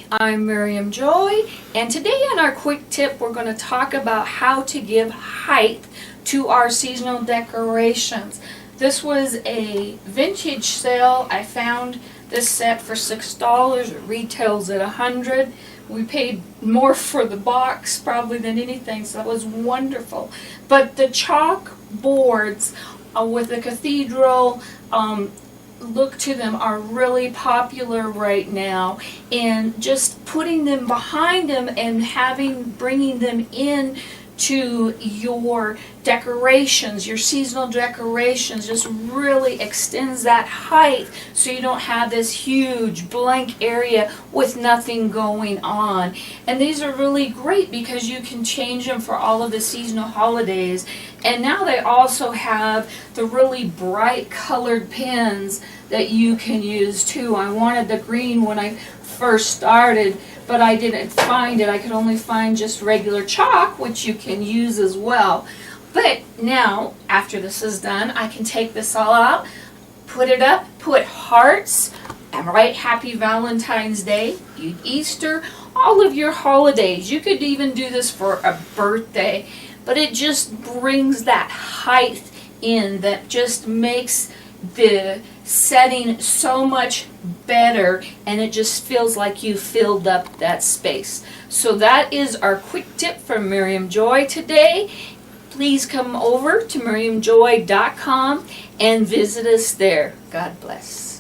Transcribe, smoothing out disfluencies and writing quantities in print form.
I'm Miriam Joy, and today in our quick tip we're going to talk about how to give height to our seasonal decorations. This was a vintage sale. I found this set for $6. It retails at $100. We paid more for the box probably than anything, so that was wonderful. But the chalk boards with the cathedral look to them are really popular right now, and just putting them behind them and bringing them in to your decorations, your seasonal decorations, just really extends that height so you don't have this huge blank area with nothing going on. And these are really great because you can change them for all of the seasonal holidays. And now they also have the really bright colored pens that you can use too. I wanted the green when I first started, but I didn't find it. I could only find just regular chalk, which you can use as well. But now, after this is done, I can take this all out, put it up, put hearts, and write Happy Valentine's Day, Easter, all of your holidays. You could even do this for a birthday, but it just brings that height in that just makes the setting so much better, and it just feels like you filled up that space. So that is our quick tip from Miriam Joy today. Please come over to miriamjoy.com and visit us there. God bless.